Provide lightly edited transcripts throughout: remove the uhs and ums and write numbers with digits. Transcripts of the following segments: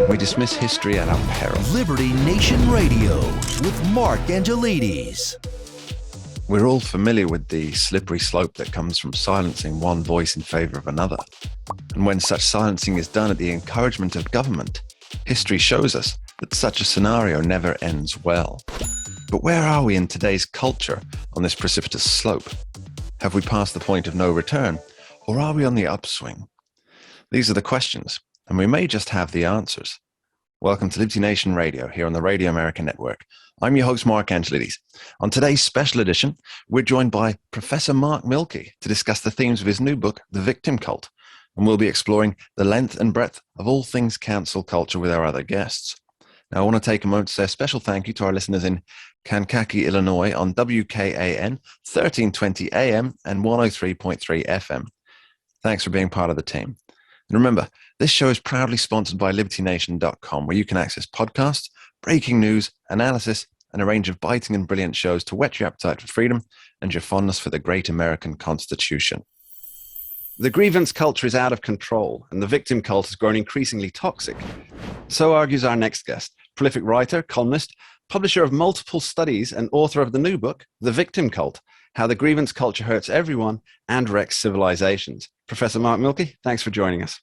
We dismiss history at our peril. Liberty Nation Radio with Mark Angelides. We're all familiar with the slippery slope that comes from silencing one voice in favor of another. And when such silencing is done at the encouragement of government, history shows us that such a scenario never ends well. But where are we in today's culture on this precipitous slope? Have we passed the point of no return, or are we on the upswing? These are the questions, and we may just have the answers. Welcome to Liberty Nation Radio here on the Radio American Network. I'm your host, Mark Angelides. On today's special edition, we're joined by Professor Mark Milke to discuss the themes of his new book, The Victim Cult, and we'll be exploring the length and breadth of all things cancel culture with our other guests. Now, I want to take a moment to say a special thank you to our listeners in Kankakee, Illinois on WKAN, 1320 AM and 103.3 FM. Thanks for being part of the team. And remember, this show is proudly sponsored by LibertyNation.com, where you can access podcasts, breaking news, analysis, and a range of biting and brilliant shows to whet your appetite for freedom and your fondness for the great American Constitution. The grievance culture is out of control, and the victim cult has grown increasingly toxic. So argues our next guest, prolific writer, columnist, publisher of multiple studies, and author of the new book, The Victim Cult, How the Grievance Culture Hurts Everyone and Wrecks Civilizations. Professor Mark Milke, thanks for joining us.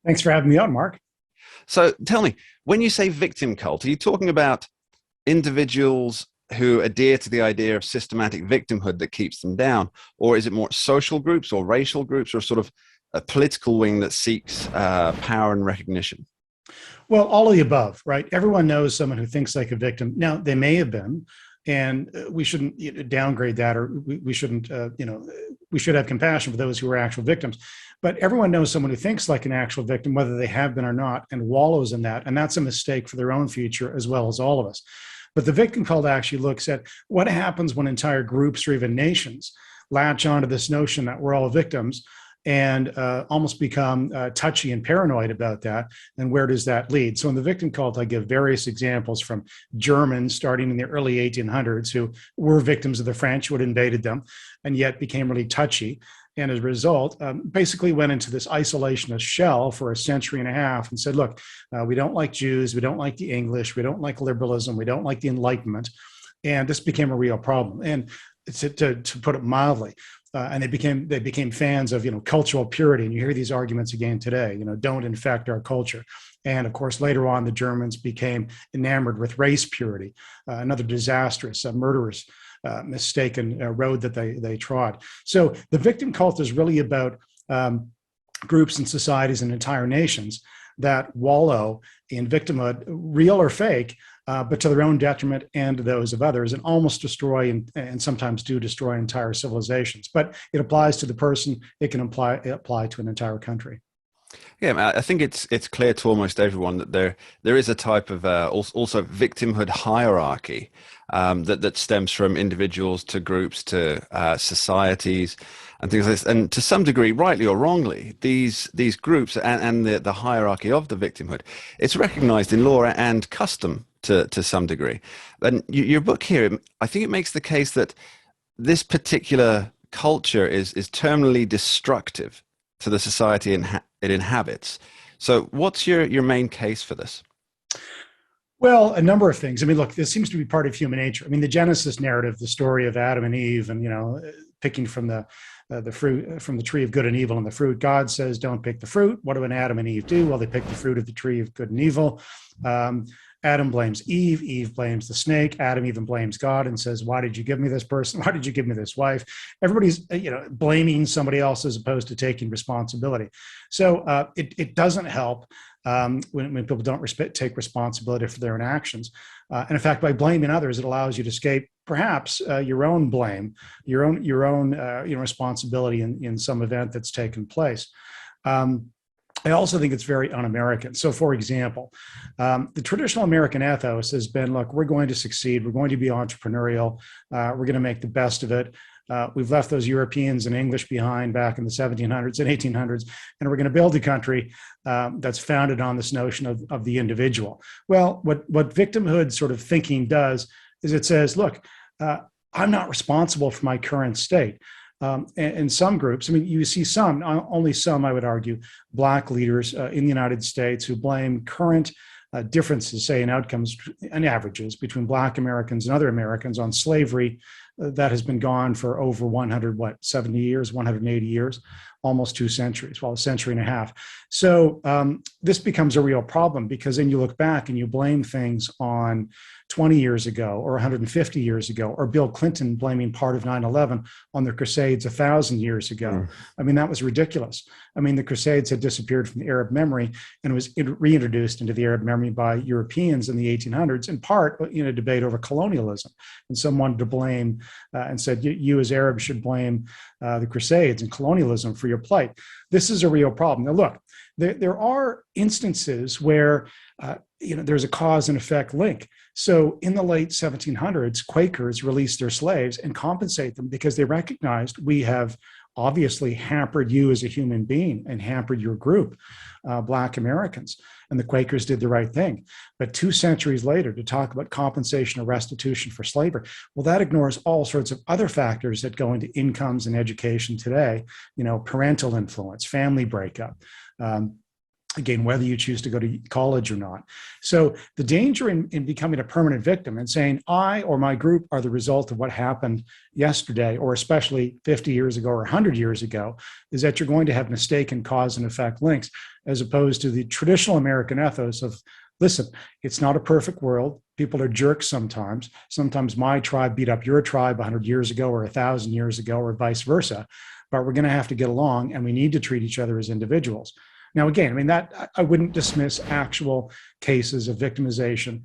Thanks for having me on, Mark. So tell me, when you say victim cult, are you talking about individuals who adhere to the idea of systematic victimhood that keeps them down? Or is it more social groups or racial groups or sort of a political wing that seeks power and recognition? Well, all of the above, right? Everyone knows someone who thinks like a victim. Now, they may have been, and we shouldn't downgrade that, or we shouldn't, we should have compassion for those who are actual victims. But everyone knows someone who thinks like an actual victim, whether they have been or not, and wallows in that. And that's a mistake for their own future, as well as all of us. But the victim cult actually looks at what happens when entire groups or even nations latch onto this notion that we're all victims and almost become touchy and paranoid about that. And where does that lead? So in the victim cult, I give various examples from Germans starting in the early 1800s who were victims of the French who had invaded them and yet became really touchy. And as a result, basically went into this isolationist shell for a century and a half and said, look, we don't like Jews, we don't like the English, we don't like liberalism, we don't like the Enlightenment. And this became a real problem. And to put it mildly, and they became fans of, cultural purity. And you hear these arguments again today, don't infect our culture. And of course, later on, the Germans became enamored with race purity, another disastrous, murderous, mistaken road that they trod. So the victim cult is really about groups and societies and entire nations that wallow in victimhood, real or fake, but to their own detriment and to those of others, and almost destroy and sometimes do destroy entire civilizations. But it applies to the person. It can apply to an entire country. Yeah, I think it's clear to almost everyone that there is a type of also victimhood hierarchy that stems from individuals to groups to societies and things like this. And to some degree, rightly or wrongly, these groups and the hierarchy of the victimhood, it's recognized in law and custom to some degree. And your book here, I think it makes the case that this particular culture is terminally destructive to the society it inhabits. So what's your main case for this? Well, a number of things. I mean, look, this seems to be part of human nature. I mean, the Genesis narrative, the story of Adam and Eve and, picking from the fruit, from the tree of good and evil and the fruit. God says, don't pick the fruit. What do Adam and Eve do? Well, they pick the fruit of the tree of good and evil. Adam blames Eve. Eve blames the snake. Adam even blames God and says, why did you give me this person? Why did you give me this wife? Everybody's, blaming somebody else as opposed to taking responsibility. So it doesn't help when people don't take responsibility for their own actions. And in fact, by blaming others, it allows you to escape perhaps your own blame, your own responsibility in some event that's taken place. I also think it's very un-American. So, for example, the traditional American ethos has been, look, we're going to succeed. We're going to be entrepreneurial. We're going to make the best of it. We've left those Europeans and English behind back in the 1700s and 1800s, and we're going to build a country that's founded on this notion of the individual. Well, what victimhood sort of thinking does is it says, look, I'm not responsible for my current state. And some groups, I mean, you see some, only some, I would argue, Black leaders in the United States who blame current differences, say, in outcomes and averages between Black Americans and other Americans on slavery that has been gone for over 70 years, 180 years, almost 2 centuries, well, a century and a half. So this becomes a real problem, because then you look back and you blame things on 20 years ago or 150 years ago, or Bill Clinton blaming part of 9/11 on the Crusades 1,000 years ago. I mean, that was ridiculous. I mean, the Crusades had disappeared from the Arab memory and was reintroduced into the Arab memory by Europeans in the 1800s, in part in a debate over colonialism. And some wanted to blame and said, you as Arabs should blame the Crusades and colonialism for your plight. This is a real problem. Now, look, there are instances where there's a cause and effect link. So in the late 1700s, Quakers released their slaves and compensate them because they recognized, we have obviously hampered you as a human being and hampered your group, Black Americans. And the Quakers did the right thing. But 2 centuries later, to talk about compensation or restitution for slavery, well, that ignores all sorts of other factors that go into incomes and education today, parental influence, family breakup, again, whether you choose to go to college or not. So the danger in becoming a permanent victim and saying I or my group are the result of what happened yesterday, or especially 50 years ago or 100 years ago, is that you're going to have mistaken cause and effect links, as opposed to the traditional American ethos of, listen, it's not a perfect world. People are jerks sometimes. Sometimes my tribe beat up your tribe 100 years ago or 1,000 years ago, or vice versa. But we're going to have to get along, and we need to treat each other as individuals. Now, again, I mean, that I wouldn't dismiss actual cases of victimization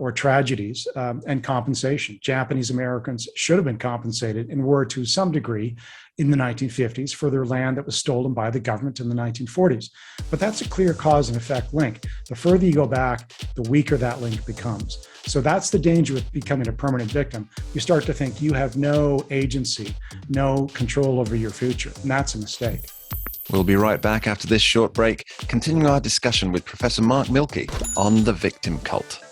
or tragedies and compensation. Japanese Americans should have been compensated, and were to some degree in the 1950s for their land that was stolen by the government in the 1940s. But that's a clear cause and effect link. The further you go back, the weaker that link becomes. So that's the danger with becoming a permanent victim. You start to think you have no agency, no control over your future, and that's a mistake. We'll be right back after this short break, continuing our discussion with Professor Mark Milke on the victim cult.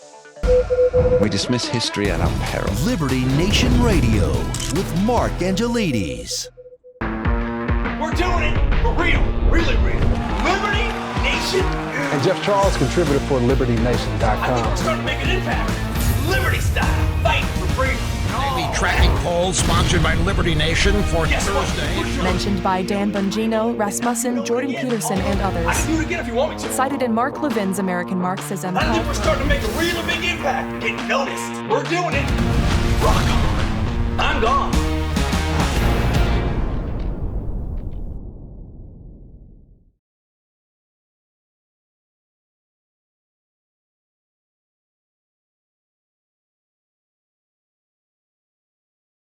We dismiss history at our peril. Liberty Nation Radio with Mark Angelides. We're doing it for real, really real. Liberty Nation. And Jeff Charles, contributor for LibertyNation.com. I think we're starting to make an impact. Liberty style, fight for freedom. Daily tracking poll sponsored by Liberty Nation for Thursday. Mentioned by Dan Bongino, Rasmussen, Jordan Peterson, and I others. can do it again if you want me to. Cited in Mark Levin's American Marxism. I think we're starting to make a really big impact. Get noticed. We're doing it. Rock on. I'm gone.